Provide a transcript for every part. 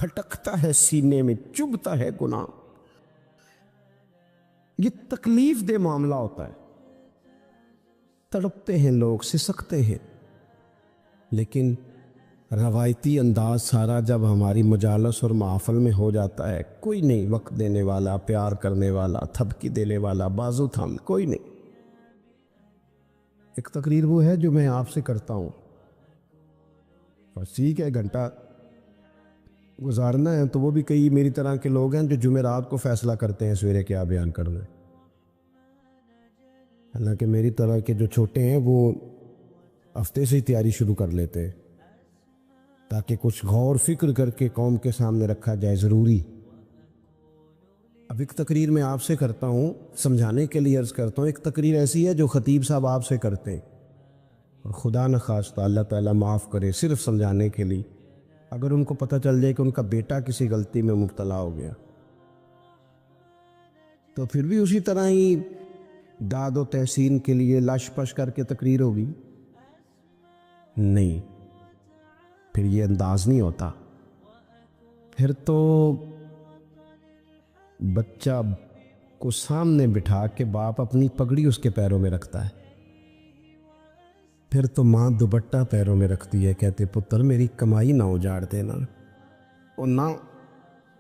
کھٹکتا ہے سینے میں، چبھتا ہے گناہ۔ یہ تکلیف دہ معاملہ ہوتا ہے، تڑپتے ہیں لوگ، سسکتے ہیں، لیکن روایتی انداز سارا جب ہماری مجالس اور محفل میں ہو جاتا ہے، کوئی نہیں وقت دینے والا، پیار کرنے والا، تھپکی دینے والا، بازو تھام، کوئی نہیں۔ ایک تقریر وہ ہے جو میں آپ سے کرتا ہوں، اور ٹھیک ہے گھنٹہ گزارنا ہے تو وہ بھی کئی میری طرح کے لوگ ہیں جو جمعرات کو فیصلہ کرتے ہیں سویرے کیا بیان کرنا ہے۔ حالانکہ میری طرح کے جو چھوٹے ہیں وہ ہفتے سے ہی تیاری شروع کر لیتے ہیں تاکہ کچھ غور فکر کر کے قوم کے سامنے رکھا جائے، ضروری۔ اب ایک تقریر میں آپ سے کرتا ہوں، سمجھانے کے لیے عرض کرتا ہوں، ایک تقریر ایسی ہے جو خطیب صاحب آپ سے کرتے ہیں، اور خدا نخواستہ اللہ تعالیٰ معاف کرے، صرف سمجھانے کے لیے، اگر ان کو پتہ چل جائے کہ ان کا بیٹا کسی غلطی میں مبتلا ہو گیا تو پھر بھی اسی طرح ہی داد و تحسین کے لیے لش پش کر کے تقریر ہوگی؟ نہیں، پھر یہ انداز نہیں ہوتا۔ پھر تو بچہ کو سامنے بٹھا کے باپ اپنی پگڑی اس کے پیروں میں رکھتا ہے، پھر تو ماں دوپٹہ پیروں میں رکھتی ہے، کہتے پتر میری کمائی نہ اجاڑ دینا، اور نہ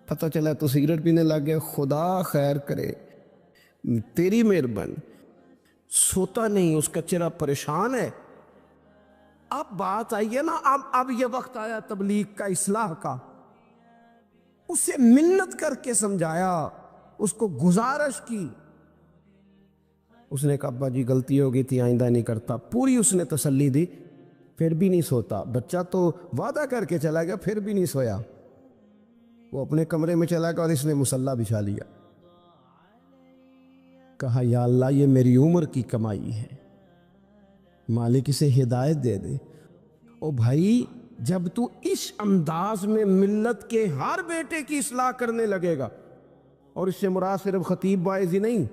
پتہ چلا تو سگریٹ پینے لگ گیا، خدا خیر کرے، تیری مہربانی، سوتا نہیں، اس کا چہرہ پریشان ہے۔ اب بات آئی ہے نا، اب یہ وقت آیا تبلیغ کا، اصلاح کا۔ اسے منت کر کے سمجھایا، اس کو گزارش کی، اس نے کہا ابا جی غلطی ہو گئی تھی، آئندہ نہیں کرتا، پوری اس نے تسلی دی، پھر بھی نہیں سوتا۔ بچہ تو وعدہ کر کے چلا گیا، پھر بھی نہیں سویا، وہ اپنے کمرے میں چلا گیا اور اس نے مصلی بچھا لیا۔ کہا یا اللہ یہ میری عمر کی کمائی ہے، مالک اسے ہدایت دے دے۔ او بھائی جب تو اس انداز میں ملت کے ہر بیٹے کی اصلاح کرنے لگے گا، اور اس سے مراد صرف خطیب واعظ ہی نہیں،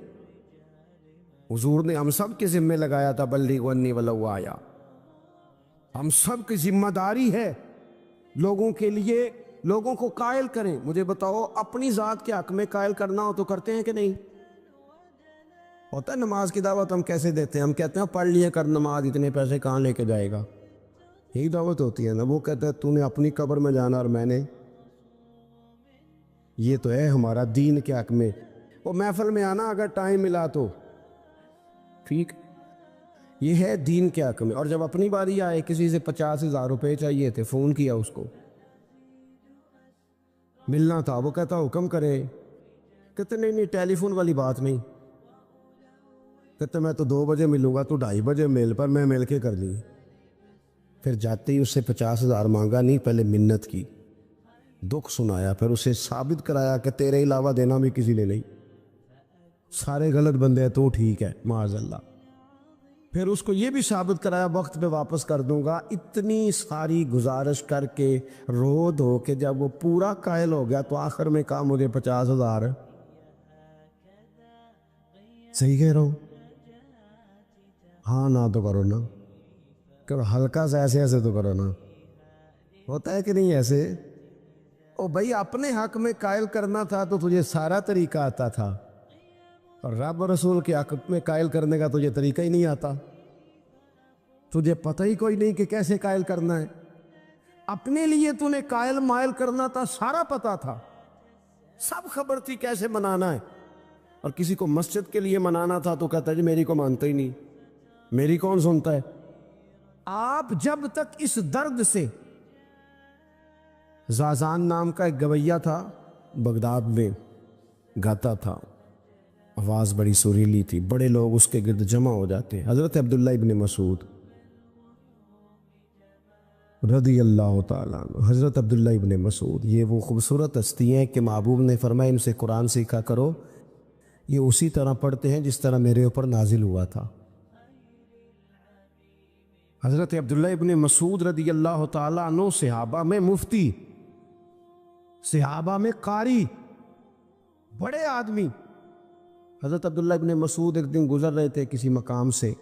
حضور نے ہم سب کے ذمہ لگایا تھا بلغوا عنی ولو آیا، ہم سب کی ذمہ داری ہے لوگوں کے لیے، لوگوں کو قائل کریں۔ مجھے بتاؤ اپنی ذات کے حق میں قائل کرنا ہو تو کرتے ہیں کہ نہیں؟ ہوتا ہے نماز کی دعوت ہم کیسے دیتے ہیں؟ ہم کہتے ہیں پڑھ لیے کر نماز، اتنے پیسے کہاں لے کے جائے گا، یہی دعوت ہوتی ہے نا۔ وہ کہتا ہے تو نے اپنی قبر میں جانا اور میں نے، یہ تو ہے ہمارا دین کے حق میں۔ وہ محفل میں آنا اگر ٹائم ملا تو ٹھیک، یہ ہے دین کے حق میں۔ اور جب اپنی باری آئے، کسی سے 50,000 روپے چاہیے تھے، فون کیا اس کو، ملنا تھا، وہ کہتا حکم کرے، کہتے نہیں ٹیلی فون والی بات نہیں، کہتے میں تو 2 بجے ملوں گا، تو 2:30 بجے مل، پر میں مل کے کر لی۔ پھر جاتے ہی اس سے 50,000 مانگا نہیں، پہلے منت کی، دکھ سنایا، پھر اسے ثابت کرایا کہ تیرے علاوہ دینا بھی کسی نے نہیں، سارے غلط بندے ہیں تو ٹھیک ہے معاذ اللہ۔ پھر اس کو یہ بھی ثابت کرایا وقت پہ واپس کر دوں گا۔ اتنی ساری گزارش کر کے رو دھو کے جب وہ پورا قائل ہو گیا تو آخر میں کہا مجھے 50,000، صحیح کہہ رہا ہوں؟ ہاں نہ تو کرو نا، کرو ہلکا سا ایسے ایسے تو کرو نا، ہوتا ہے کہ نہیں ایسے؟ او بھائی اپنے حق میں قائل کرنا تھا تو تجھے سارا طریقہ آتا تھا، اور رب رسول کے حق میں قائل کرنے کا تجھے طریقہ ہی نہیں آتا، تجھے پتہ ہی کوئی نہیں کہ کیسے قائل کرنا ہے۔ اپنے لیے تو نے قائل مائل کرنا تھا، سارا پتہ تھا، سب خبر تھی کیسے منانا ہے، اور کسی کو مسجد کے لیے منانا تھا تو کہتا ہے جی میری کو مانتا ہی نہیں، میری کون سنتا ہے۔ آپ جب تک اس درد سے، زازان نام کا ایک گویہ تھا بغداد میں، گاتا تھا، آواز بڑی سریلی تھی، بڑے لوگ اس کے گرد جمع ہو جاتے، حضرت عبداللہ ابن مسعود رضی اللہ تعالیٰ عنہ، حضرت عبداللہ ابن مسعود، یہ وہ خوبصورت ہستی ہیں کہ محبوب نے فرمایا ان سے قرآن سیکھا کرو، یہ اسی طرح پڑھتے ہیں جس طرح میرے اوپر نازل ہوا تھا۔ حضرت عبداللہ ابن مسعود رضی اللہ تعالیٰ عنہ صحابہ میں مفتی، صحابہ میں قاری، بڑے آدمی۔ حضرت عبداللہ ابن مسعود ایک دن گزر رہے تھے کسی مقام سے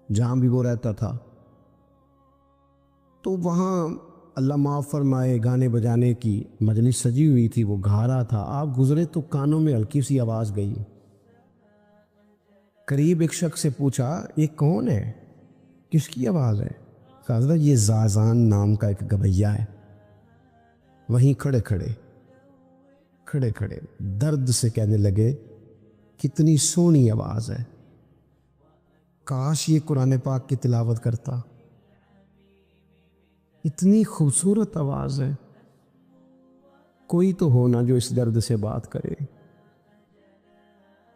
جہاں بھی وہ رہتا تھا، تو وہاں اللہ معاف فرمائے گانے بجانے کی مجلس سجی ہوئی تھی، وہ گا رہا تھا، آپ گزرے تو کانوں میں ہلکی سی آواز گئی۔ قریب ایک شخص سے پوچھا یہ کون ہے، کس کی آواز ہے؟ کہا حضرت یہ زازان نام کا ایک گویا ہے۔ وہیں کھڑے کھڑے درد سے کہنے لگے کتنی سونی آواز ہے، کاش یہ قرآن پاک کی تلاوت کرتا، اتنی خوبصورت آواز ہے، کوئی تو ہونا جو اس درد سے بات کرے،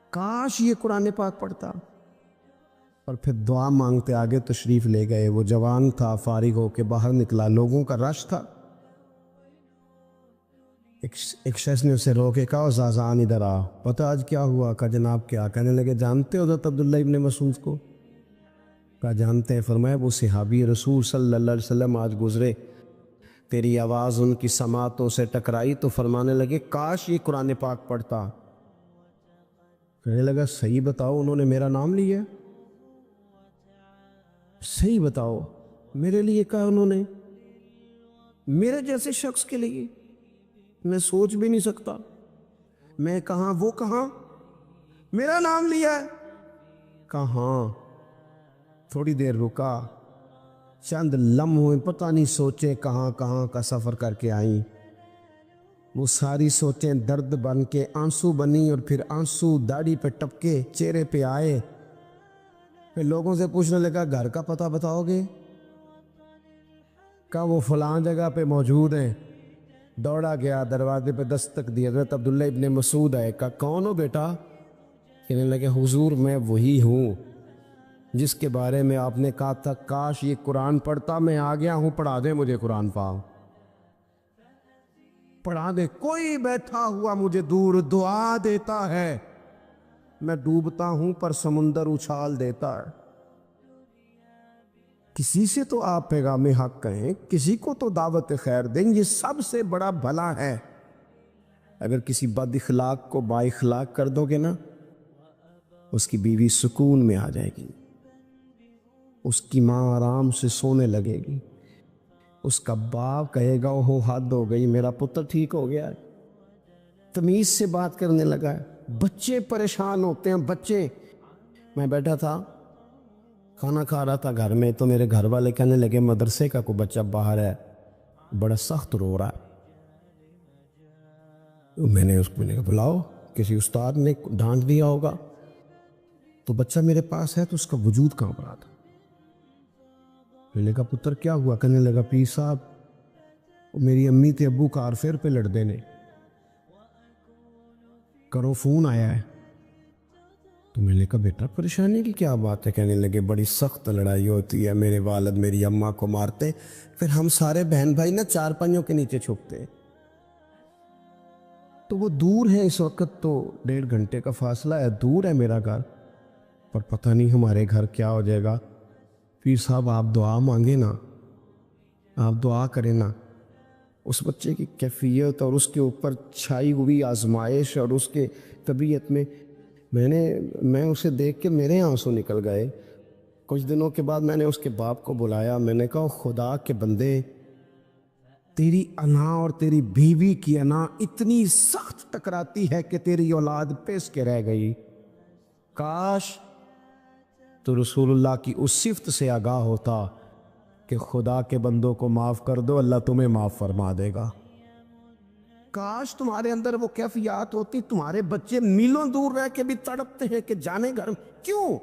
کاش یہ قرآن پاک پڑھتا۔ اور پھر دعا مانگتے آگے تشریف لے گئے۔ وہ جوان تھا، فارغ ہو کے باہر نکلا، لوگوں کا رش تھا۔ ایک شخص نے اسے روکے، کہا زازان ادھر آ، پتہ آج کیا ہوا؟ کہا جناب کیا؟ کہنے لگے جانتے ہو حضرت عبداللہ ابن مسعود کو؟ کہا جانتے ہیں۔ فرمایا وہ صحابی رسول صلی اللہ علیہ وسلم آج گزرے، تیری آواز ان کی سماعتوں سے ٹکرائی تو فرمانے لگے کاش یہ قرآن پاک پڑھتا۔ کہنے لگا صحیح بتاؤ انہوں نے میرا نام لیا؟ صحیح بتاؤ میرے لیے کہا انہوں نے؟ میرے جیسے شخص کے لیے میں سوچ بھی نہیں سکتا، میں کہاں وہ کہاں، میرا نام لیا ہے؟ کہاں؟ تھوڑی دیر رکا، چند لمحوں پتہ نہیں سوچیں کہاں کہاں کا سفر کر کے آئیں۔ وہ ساری سوچیں درد بن کے آنسو بنی، اور پھر آنسو داڑھی پہ ٹپکے چہرے پہ آئے۔ پھر لوگوں سے پوچھنے لگا گھر کا پتہ بتاؤ گے؟ کہا وہ فلاں جگہ پہ موجود ہیں۔ دوڑا گیا، دروازے پہ دستک دی، حضرت عبداللہ ابن مسعود آئے۔ کہا کون ہو بیٹا؟ کہنے لگے حضور میں وہی ہوں جس کے بارے میں آپ نے کہا تھا کاش یہ قرآن پڑھتا، میں آ گیا ہوں، پڑھا دے مجھے قرآن پاک، پڑھا دے۔ کوئی بیٹھا ہوا مجھے دور دعا دیتا ہے، میں ڈوبتا ہوں پر سمندر اچھال دیتا ہے۔ کسی سے تو آپ پیغام حق کہیں، کسی کو تو دعوت خیر دیں، یہ سب سے بڑا بھلا ہے۔ اگر کسی بد اخلاق کو با اخلاق کر دو گے نا، اس کی بیوی سکون میں آ جائے گی، اس کی ماں آرام سے سونے لگے گی، اس کا باپ کہے گا اوہ حد ہو گئی، میرا پتر ٹھیک ہو گیا ہے، تمیز سے بات کرنے لگا ہے۔ بچے پریشان ہوتے ہیں، بچے۔ میں بیٹھا تھا کھانا کھا رہا تھا گھر میں، تو میرے گھر والے کہنے لگے مدرسے کا کوئی بچہ باہر ہے، بڑا سخت رو رہا ہے۔ میں نے اس کو کہا بلاؤ، کسی استاد نے ڈانٹ دیا ہوگا۔ تو بچہ میرے پاس ہے تو اس کا وجود کانپ رہا تھا۔ میں نے کہا پتر کیا ہوا؟ کہنے لگا پیر صاحب میری امی تے ابو کار فیر پہ لڑ دینے، کرو فون آیا ہے۔ تو میں نے کہا بیٹا پریشانی کی کیا بات ہے؟ کہنے لگے بڑی سخت لڑائی ہوتی ہے، میرے والد میری اماں کو مارتے، پھر ہم سارے بہن بھائی نا چار پائیوں کے نیچے چھپتے۔ تو وہ دور ہے اس وقت، تو 1.5 گھنٹے کا فاصلہ ہے، دور ہے میرا گھر، پر پتہ نہیں ہمارے گھر کیا ہو جائے گا۔ پیر صاحب آپ دعا مانگے نا، آپ دعا کریں نا، اس بچے کی کیفیت اور اس کے اوپر چھائی ہوئی آزمائش اور اس کے طبیعت میں اسے دیکھ کے میرے آنسو نکل گئے۔ کچھ دنوں کے بعد میں نے اس کے باپ کو بلایا، میں نے کہا خدا کے بندے، تیری انا اور تیری بیوی کی انا اتنی سخت ٹکراتی ہے کہ تیری اولاد پیس کے رہ گئی، کاش تو رسول اللہ کی اس صفت سے آگاہ ہوتا کہ خدا کے بندوں کو معاف کر دو، اللہ تمہیں معاف فرما دے گا۔ کاش تمہارے اندر وہ کیفیات ہوتی، تمہارے بچے میلوں دور رہ کے بھی تڑپتے ہیں کہ جانے گھر۔ کیوں؟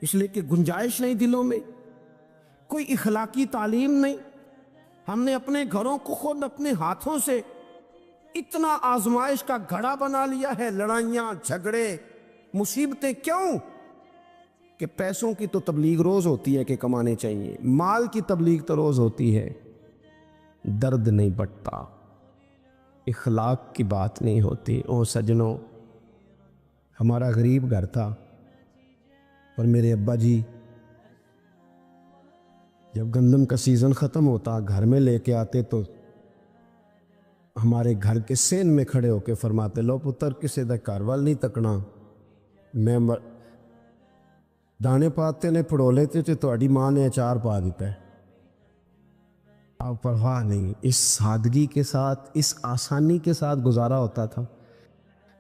اس لیے کہ گنجائش نہیں دلوں میں، کوئی اخلاقی تعلیم نہیں۔ ہم نے اپنے گھروں کو خود اپنے ہاتھوں سے اتنا آزمائش کا گھڑا بنا لیا ہے، لڑائیاں جھگڑے مصیبتیں۔ کیوں؟ کہ پیسوں کی تو تبلیغ روز ہوتی ہے کہ کمانے چاہیے، مال کی تبلیغ تو روز ہوتی ہے، درد نہیں بٹتا، اخلاق کی بات نہیں ہوتی۔ او سجنوں، ہمارا غریب گھر تھا، اور میرے ابا جی جب گندم کا سیزن ختم ہوتا گھر میں لے کے آتے تو ہمارے گھر کے سین میں کھڑے ہو کے فرماتے لو پتر کسے دا گھر وال نہیں تکنا، میں دانے پاتے نے پڑو لیتے تو تہاڈی ماں نے اچار پا دیتا ہے۔ اب پرواہ نہیں، اس سادگی کے ساتھ، اس آسانی کے ساتھ گزارا ہوتا تھا۔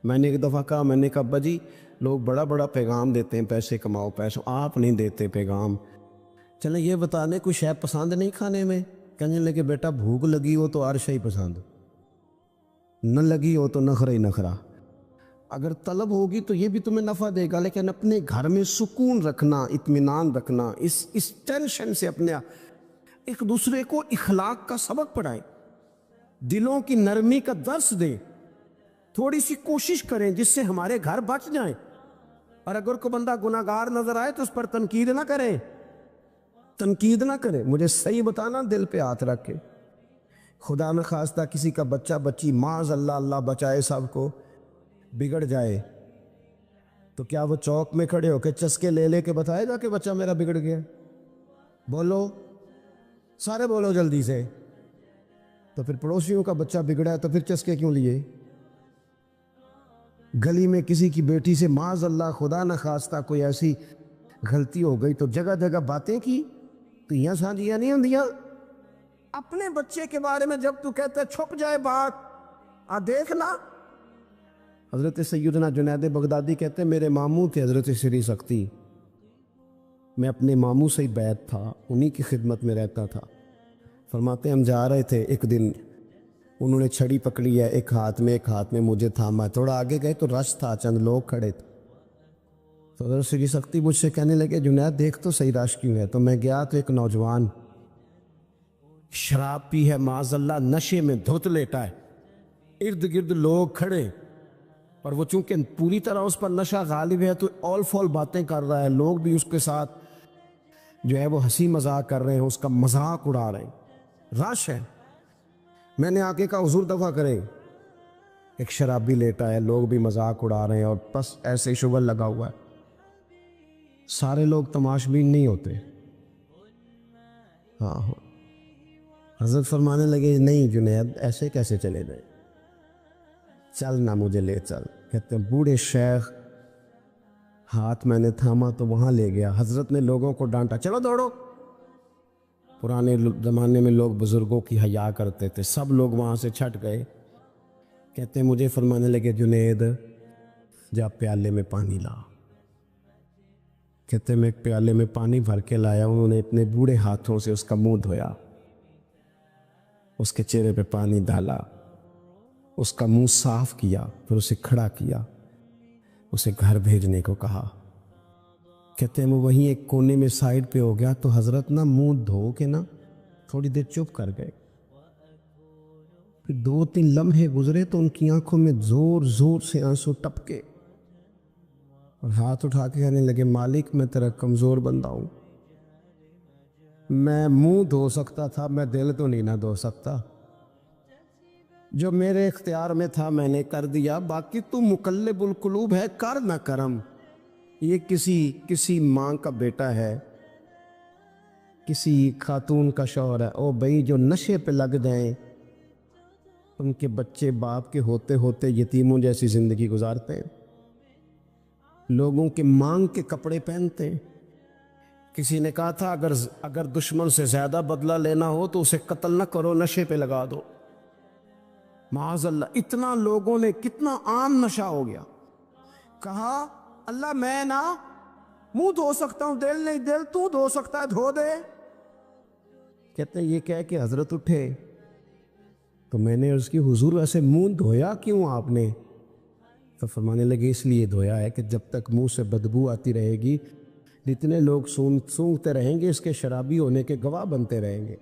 میں نے ایک دفعہ کہا، میں نے کہا ابا جی لوگ بڑا بڑا پیغام دیتے ہیں پیسے کماؤ پیسے، آپ نہیں دیتے پیغام، چلیں یہ بتا دیں کوئی شے پسند نہیں کھانے میں؟ کہنے لگے بیٹا بھوک لگی ہو تو ہر شے پسند، نہ لگی ہو تو نخرہ ہی نخرہ، اگر طلب ہوگی تو یہ بھی تمہیں نفع دے گا، لیکن اپنے گھر میں سکون رکھنا، اطمینان رکھنا، اس ٹینشن سے اپنے ایک دوسرے کو اخلاق کا سبق پڑھائیں، دلوں کی نرمی کا درس دیں، تھوڑی سی کوشش کریں جس سے ہمارے گھر بچ جائیں، اور اگر کوئی بندہ گناہگار نظر آئے تو اس پر تنقید نہ کریں، تنقید نہ کریں، مجھے صحیح بتانا، دل پہ ہاتھ رکھ کے۔ خدا نہ خواستہ کسی کا بچہ بچی معاذ اللہ، اللہ بچائے سب کو، بگڑ جائے تو کیا وہ چوک میں کھڑے ہو کے چسکے لے لے کے بتائے گا کہ بچہ میرا بگڑ گیا؟ بولو سارے بولو جلدی سے۔ تو پھر پڑوسیوں کا بچہ بگڑا ہے تو پھر چسکے کیوں لیے؟ گلی میں کسی کی بیٹی سے معاذ اللہ خدا نہ خواستہ کوئی ایسی غلطی ہو گئی تو جگہ جگہ باتیں کی، تو یہ سانجیاں نہیں ہوندیاں؟ اپنے بچے کے بارے میں جب تو کہتا ہے چھپ جائے بات، دیکھنا۔ حضرت سیدنا جنید بغدادی کہتے ہیں میرے ماموں تھے حضرت سری سختی، میں اپنے ماموں سے ہی بیعت تھا، انہی کی خدمت میں رہتا تھا۔ فرماتے ہیں ہم جا رہے تھے، ایک دن انہوں نے چھڑی پکڑی ہے، ایک ہاتھ میں مجھے تھاما، تھوڑا آگے گئے تو رش تھا، چند لوگ کھڑے تھے، تو حضرت سری سختی مجھ سے کہنے لگے جنید دیکھ تو صحیح رش کیوں ہے؟ تو میں گیا تو ایک نوجوان شراب پی ہے، معاذ اللہ نشے میں دھت لیٹا ہے، ارد گرد لوگ کھڑے، اور وہ چونکہ پوری طرح اس پر نشہ غالب ہے تو اول فول باتیں کر رہا ہے، لوگ بھی اس کے ساتھ جو ہے وہ ہنسی مذاق کر رہے ہیں، اس کا مذاق اڑا رہے ہیں، رش ہے۔ میں نے آگے کہا حضور دفع کریں، ایک شرابی لیٹا ہے، لوگ بھی مذاق اڑا رہے ہیں، اور بس ایسے شغل لگا ہوا ہے، سارے لوگ تماشبین نہیں ہوتے۔ ہاں حضرت فرمانے لگے نہیں جنید ایسے کیسے چلے گئے، چل نہ مجھے لے چل۔ کہتے ہیں بوڑھے شیخ، ہاتھ میں نے تھاما تو وہاں لے گیا، حضرت نے لوگوں کو ڈانٹا چلو دوڑو، پرانے زمانے میں لوگ بزرگوں کی حیا کرتے تھے، سب لوگ وہاں سے چھٹ گئے۔ کہتے ہیں مجھے فرمانے لگے جنید جا پیالے میں پانی لا۔ کہتے ہیں میں ایک پیالے میں پانی بھر کے لایا، انہوں نے اتنے بوڑھے ہاتھوں سے اس کا منہ دھویا، اس کے چہرے پہ پانی ڈالا، اس کا منہ صاف کیا، پھر اسے کھڑا کیا، اسے گھر بھیجنے کو کہا۔ کہتے ہیں وہ وہیں ایک کونے میں سائیڈ پہ ہو گیا تو حضرت نا منہ دھو کے نا تھوڑی دیر چپ کر گئے، پھر 2-3 لمحے گزرے تو ان کی آنکھوں میں زور زور سے آنسو ٹپکے، اور ہاتھ اٹھا کے کہنے لگے مالک میں تیرا کمزور بندہ ہوں، میں منہ دھو سکتا تھا، میں دل تو نہیں نہ دھو سکتا، جو میرے اختیار میں تھا میں نے کر دیا، باقی تو مقلب القلوب ہے، کر نہ کرم۔ یہ کسی ماں کا بیٹا ہے، کسی خاتون کا شوہر ہے، او بھائی جو نشے پہ لگ جائیں ان کے بچے باپ کے ہوتے ہوتے یتیموں جیسی زندگی گزارتے ہیں، لوگوں کے مانگ کے کپڑے پہنتے ہیں۔ کسی نے کہا تھا اگر دشمن سے زیادہ بدلہ لینا ہو تو اسے قتل نہ کرو، نشے پہ لگا دو۔ معاذ اللہ اتنا لوگوں نے، کتنا عام نشہ ہو گیا۔ کہا اللہ میں نا منہ دھو سکتا ہوں، دل نہیں، دل تو دھو سکتا ہے، دھو دے۔ کہتے ہیں یہ کہہ کہ حضرت اٹھے تو میں نے عرض کی حضور ویسے منہ دھویا کیوں آپ نے؟ تو فرمانے لگے اس لیے دھویا ہے کہ جب تک منہ سے بدبو آتی رہے گی جتنے لوگ سونگتے رہیں گے اس کے شرابی ہونے کے گواہ بنتے رہیں گے،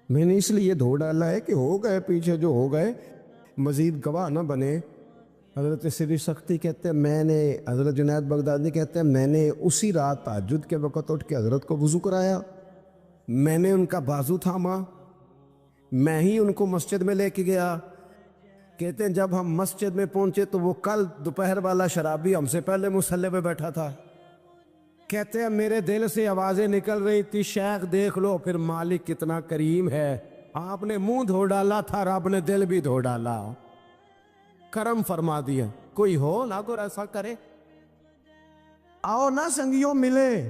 میں نے اس لیے دھو ڈالا ہے کہ ہو گئے پیچھے جو ہو گئے مزید گواہ نہ بنے۔ حضرت سری سختی کہتے ہیں حضرت جنید بغدادی کہتے ہیں میں نے اسی رات تہجد کے وقت اٹھ کے حضرت کو وضو کرایا، میں نے ان کا بازو تھاما، میں ہی ان کو مسجد میں لے کے گیا۔ کہتے ہیں جب ہم مسجد میں پہنچے تو وہ کل دوپہر والا شرابی ہم سے پہلے مصلی پہ بیٹھا تھا۔ کہتے ہیں میرے دل سے آوازیں نکل رہی تھی شیخ دیکھ لو پھر مالک کتنا کریم ہے، آپ نے منہ دھو ڈالا تھا، رب نے دل بھی دھو ڈالا، کرم فرما دیا۔ کوئی ہو نہ کوئی ایسا کرے، آؤ نہ سنگیوں ملے،